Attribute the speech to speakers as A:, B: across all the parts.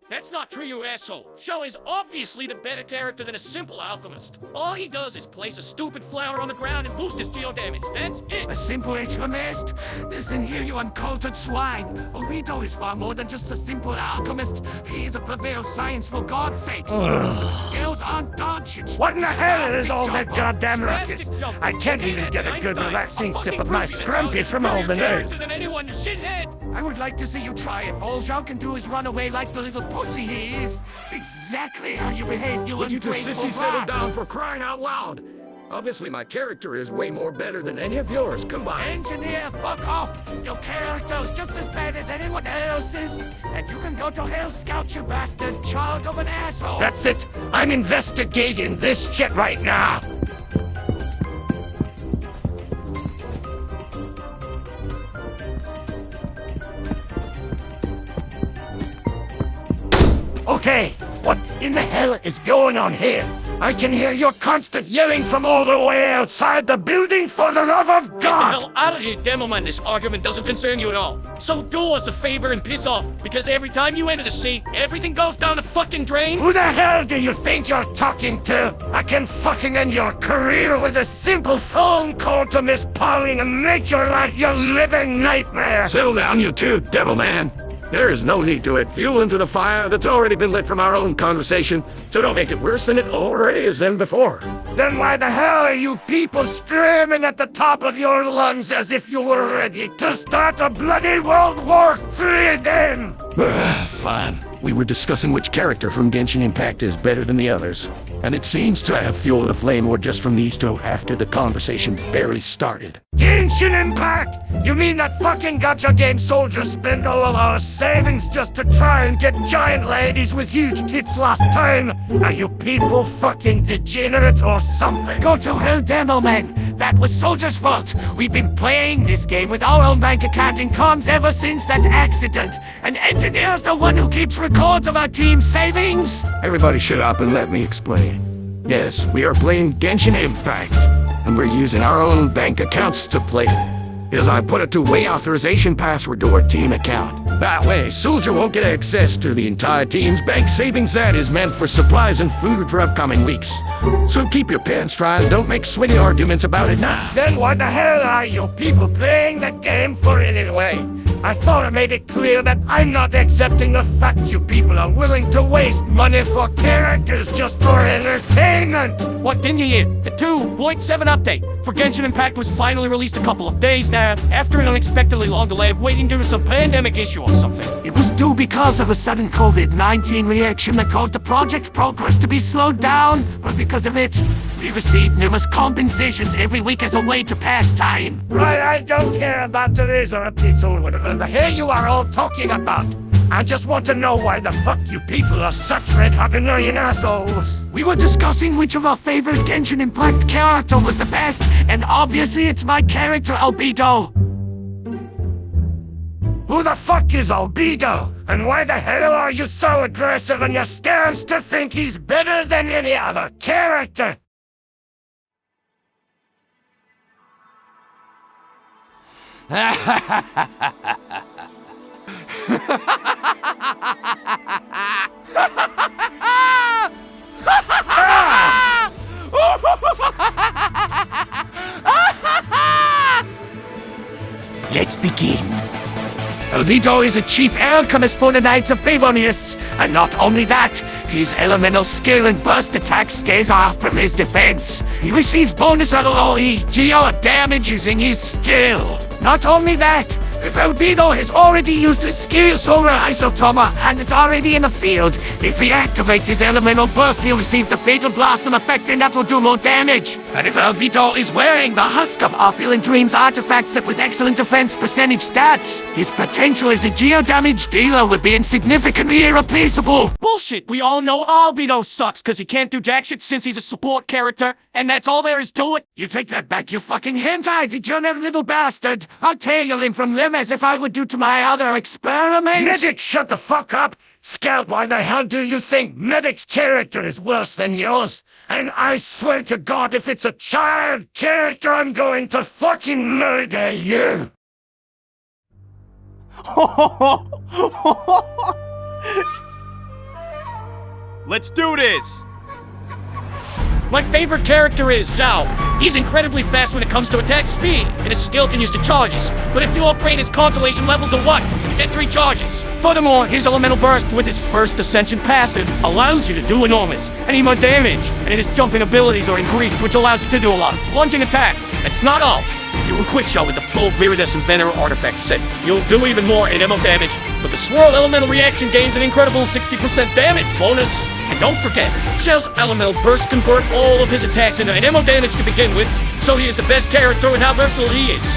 A: That's not true, you asshole. Sho is obviously the better character than a simple alchemist. All he does is place a stupid flower on the ground and boost his geo damage. That's it.
B: A simple alchemist? Listen here, you uncultured swine. Albedo is far more than just a simple alchemist. He is a prevailed science, for God's sakes. Skills aren't dog shit.
C: What in the hell is all that goddamn ruckus? I can't even get a good relaxing sip of my scrumpy from all the nerves.
A: Than anyone, you shithead.
B: I would like to see you try it. All Jean can do is run away like the little pussy he is. Exactly how you behave, you
D: Would you two
B: ungrateful
D: sissies settle
B: rat.
D: down for crying out loud? Obviously my character is way more better than any of yours combined.
B: Engineer, fuck off! Your character is just as bad as anyone else's. And you can go to hell, Scout, you bastard, child of an asshole.
C: That's it. I'm investigating this shit right now. Okay, what in the hell is going on here? I can hear your constant yelling from all the way outside the building, for the love of
A: Get the
C: God!
A: hell out of here, Demoman. This argument doesn't concern you at all. So do us a favor and piss off, because every time you enter the scene, everything goes down the fucking drain.
C: Who the hell do you think you're talking to? I can fucking end your career with a simple phone call to Miss Pauling and make your life your living nightmare!
D: Settle down, you two, Demoman. There is no need to add fuel into the fire that's already been lit from our own conversation, so don't make it worse than it already is than before.
C: Then why the hell are you people screaming at the top of your lungs as if you were ready to start a bloody World War III again?
D: Fine. We were discussing which character from Genshin Impact is better than the others, and it seems to have fueled the flame war just from these two after the conversation barely started.
C: Genshin Impact? You mean that fucking gacha game soldiers spend all of our savings just to try and get giant ladies with huge tits last time? Are you people fucking degenerates or something?
B: Go to hell, Demoman. That was Soldier's fault. We've been playing this game with our own bank account and comms ever since that accident. And Engineer's the one who keeps records of our team's savings.
D: Everybody shut up and let me explain. Yes, we are playing Genshin Impact, and we're using our own bank accounts to play it. Because I put a two-way authorization password to our team account. That way, Soldier won't get access to the entire team's bank savings that is meant for supplies and food for upcoming weeks. So keep your pants dry and don't make sweaty arguments about it now.
C: Then why the hell are you people playing the game for anyway? I thought I made it clear that I'm not accepting the fact you people are willing to waste money for characters just for entertainment!
A: What, didn't you hear? The 2.7 update for Genshin Impact was finally released a couple of days now, after an unexpectedly long delay of waiting due to some pandemic issue or something.
B: It was due because of a sudden COVID-19 reaction that caused the project progress to be slowed down. But because of it, we received numerous compensations every week as a way to pass time.
C: Right, I don't care about delays or updates or whatever the hell you are all talking about. I just want to know why the fuck you people are such red-hot annoying assholes.
B: We were discussing which of our favorite Genshin Impact character was the best, and obviously it's my character, Albedo.
C: Who the fuck is Albedo? And why the hell are you so aggressive in your stance to think he's better than any other character?
B: Let's begin. Albedo is a chief alchemist for the Knights of Favonious, and not only that, his elemental skill and burst attack scares off from his defense. He receives bonus LOE geo damage using his skill. Not only that, if Albedo has already used his skill Solar Isotoma and it's already in the field, if he activates his elemental burst, he'll receive the Fatal Blossom effect and that will do more damage. And if Albedo is wearing the Husk of Opulent Dreams artifact set with excellent defense percentage stats, his potential as a geo damage dealer would be insignificantly irreplaceable.
A: Bullshit, we all know Albedo sucks because he can't do jack shit since he's a support character, and that's all there is to it.
B: You take that back, you fucking hentai degenerate little bastard. I'll tail him from them as if I would do to my other experiments.
C: Medic, shut the fuck up! Scout, why the hell do you think Medic's character is worse than yours? And I swear to God, if it's a child character, I'm going to fucking murder you!
E: Let's do this!
A: My favorite character is Zhao. He's incredibly fast when it comes to attack speed, and his skill can use to charges. But if you upgrade his constellation level to 1, you get 3 charges. Furthermore, his elemental burst with his first ascension passive allows you to do enormous and even more damage, and his jumping abilities are increased, which allows you to do a lot of plunging attacks. That's not all. If you quick shot with the full Viridescent Venerer artifact set, you'll do even more AMO damage, but the Swirl elemental reaction gains an incredible 60% damage bonus. And don't forget, Shell's elemental burst convert all of his attacks into AMO damage to begin with, so he is the best character with how versatile he is.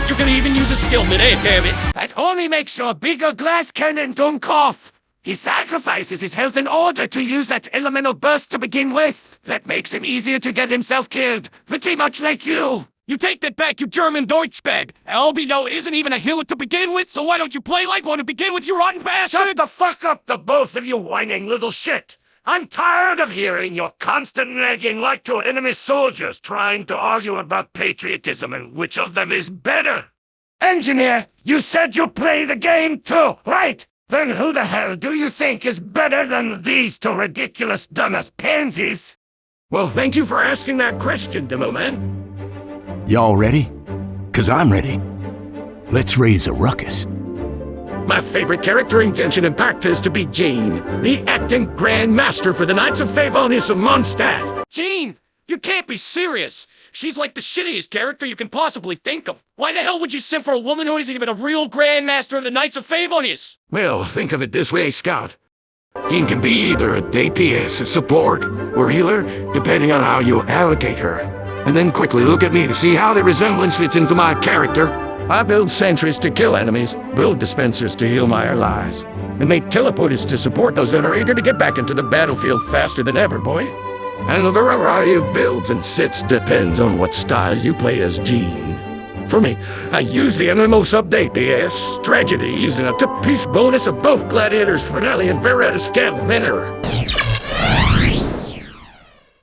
A: You can even use a skill mid-aim, damn it.
C: That only makes you a bigger glass cannon, don't cough. He sacrifices his health in order to use that elemental burst to begin with. That makes him easier to get himself killed, pretty much like you.
A: You take that back, you German Deutschbag. Albedo isn't even a healer to begin with, so why don't you play like one to begin with, you rotten bastard?
C: Shut the fuck up, the both of you whining little shit. I'm tired of hearing your constant nagging like two enemy soldiers trying to argue about patriotism and which of them is better. Engineer, you said you play the game too, right? Then who the hell do you think is better than these two ridiculous dumbass pansies?
D: Well, thank you for asking that question, Demoman.
F: Y'all ready? 'Cause I'm ready. Let's raise a ruckus.
D: My favorite character in Genshin Impact is to be Jean, the acting Grand Master for the Knights of Favonious of Mondstadt.
A: Jean, you can't be serious. She's like the shittiest character you can possibly think of. Why the hell would you simp for a woman who isn't even a real Grand Master of the Knights of Favonious?
D: Well, think of it this way, Scout. Jean can be either a DPS, a support, or healer, depending on how you allocate her. And then quickly look at me to see how the resemblance fits into my character. I build sentries to kill enemies, build dispensers to heal my allies, and make teleporters to support those that are eager to get back into the battlefield faster than ever, boy. And the variety of builds and sits depends on what style you play as Jean. For me, I use the MMO's update DS Tragedy using a two-piece bonus of both Gladiator's Finale and Veretta's Scam Venerer.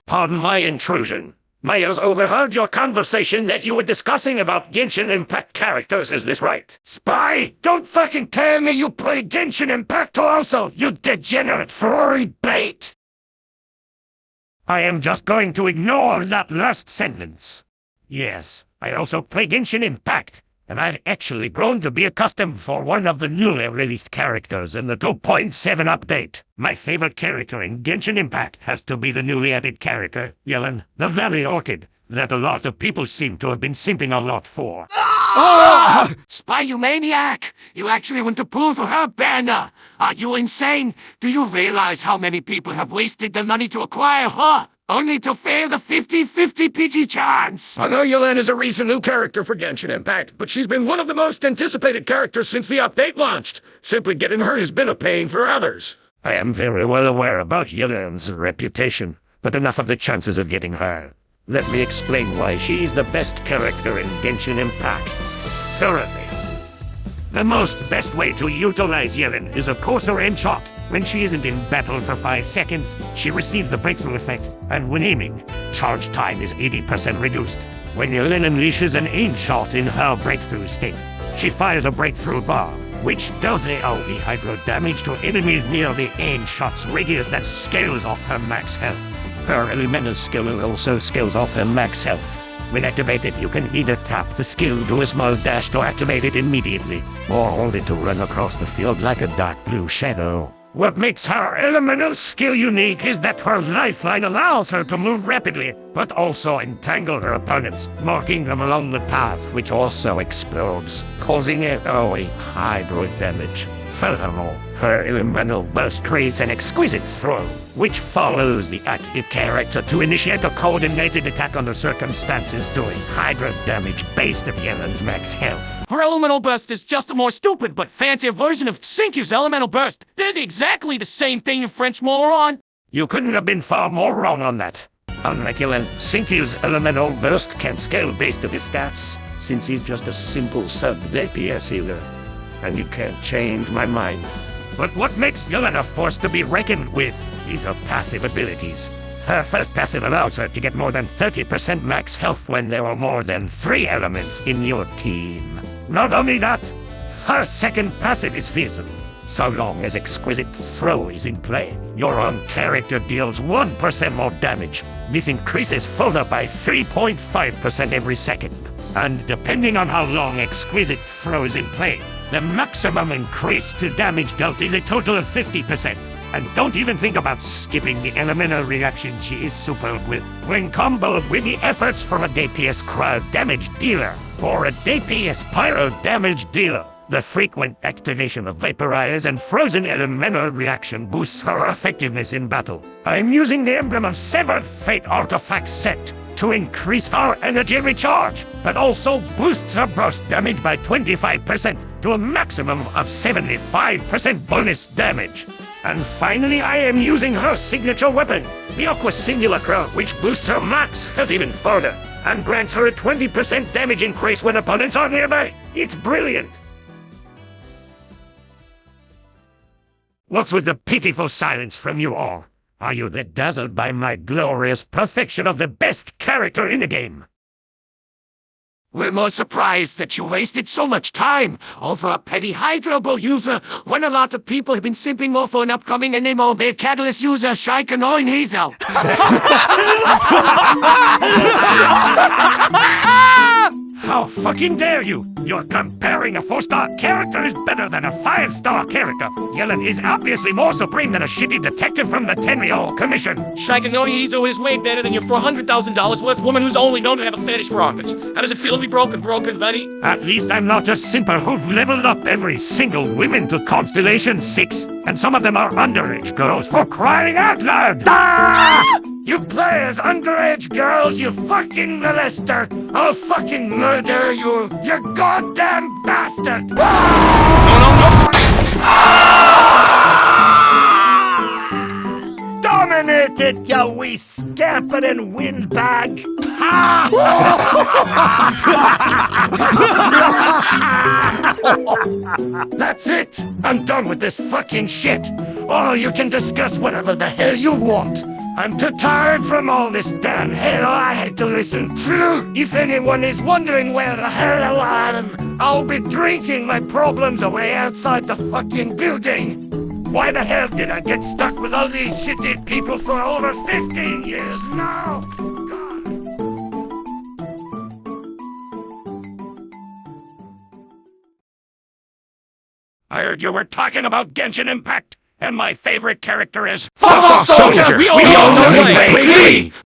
C: Pardon my intrusion. Mayors overheard your conversation that you were discussing about Genshin Impact characters, is this right? Spy! Don't fucking tell me you play Genshin Impact also, you degenerate furry bait! I am just going to ignore that last sentence. Yes, I also play Genshin Impact, and I've actually grown to be accustomed for one of the newly released characters in the 2.7 update. My favorite character in Genshin Impact has to be the newly added character, Yellen, the Valley Orchid, that a lot of people seem to have been simping a lot for.
B: Oh! Spy, you maniac! You actually went to pull for her banner! Are you insane? Do you realize how many people have wasted their money to acquire her? Only to fail the 50-50 PG chance!
D: I know Yellen is a recent new character for Genshin Impact, but she's been one of the most anticipated characters since the update launched. Simply getting her has been a pain for others.
C: I am very well aware about Yellen's reputation, but enough of the chances of getting her. Let me explain why she is the best character in Genshin Impact thoroughly. The best way to utilize Yellen is of course her aim shot. When she isn't in battle for 5 seconds, she receives the breakthrough effect, and when aiming, charge time is 80% reduced. When Yellen unleashes an aim shot in her breakthrough state, she fires a breakthrough bomb, which does AoE hydro damage to enemies near the aim shot's radius that scales off her max health. Her elemental skill also scales off her max health. When activated, you can either tap the skill, do a small dash to activate it immediately, or hold it to run across the field like a dark blue shadow. What makes her elemental skill unique is that her lifeline allows her to move rapidly, but also entangle her opponents, marking them along the path, which also explodes, causing AoE hydro damage. Furthermore, her elemental burst creates an exquisite throw, which follows the active character to initiate a coordinated attack under circumstances doing hydro damage based on Yellen's max health.
A: Her elemental burst is just a more stupid but fancier version of Xinqiu's elemental burst. Did exactly the same thing, you French moron.
C: You couldn't have been far more wrong on that. Unlike Yellen, Xinqiu's elemental burst can scale based on his stats, since he's just a simple sub-DPS healer. And you can't change my mind. But what makes Yellen a force to be reckoned with is her passive abilities. Her first passive allows her to get more than 30% max health when there are more than 3 elements in your team. Not only that, her second passive is fearsome. So long as exquisite throw is in play, your own character deals 1% more damage. This increases further by 3.5% every second. And depending on how long exquisite throw is in play, the maximum increase to damage dealt is a total of 50%. And don't even think about skipping the elemental reaction she is superb with. When comboed with the efforts from a DPS crowd damage dealer or a DPS pyro damage dealer, the frequent activation of Vaporize and Frozen Elemental Reaction boosts her effectiveness in battle. I'm using the Emblem of Severed Fate artifact set to increase her energy recharge, but also boosts her burst damage by 25% to a maximum of 75% bonus damage. And finally, I am using her signature weapon, the Aqua Simulacra, which boosts her max health even further, and grants her a 20% damage increase when opponents are nearby. It's brilliant! What's with the pitiful silence from you all? Are you that dazzled by my glorious perfection of the best character in the game?
B: We're more surprised that you wasted so much time over a petty Hydro Ball user when a lot of people have been simping more for an upcoming MMO Catalyst user, Shy Annoying Hazel.
C: How fucking dare you! You're comparing a 4-star character is better than a 5-star character! Yellen is obviously more supreme than a shitty detective from the Tenryol Commission!
A: Shikanoizo is way better than your $400,000 worth woman who's only known to have a fetish for rockets. How does it feel to be broken, buddy?
C: At least I'm not a simper who've leveled up every single woman to Constellation 6, and some of them are underage girls for crying out loud!
B: Ah!
C: You players, underage girls, you fucking molester! I'll fucking murder you, you goddamn bastard!
B: Dominated, you wee scampering windbag!
C: That's it! I'm done with this fucking shit! Or you can discuss whatever the hell you want! I'm too tired from all this damn hell I had to listen to! If anyone is wondering where the hell I am, I'll be drinking my problems away outside the fucking building! Why the hell did I get stuck with all these shitty people for over 15 years now? God. I heard you were talking about Genshin Impact, and my favorite character is...
B: Fuck off, soldier! We all know you play!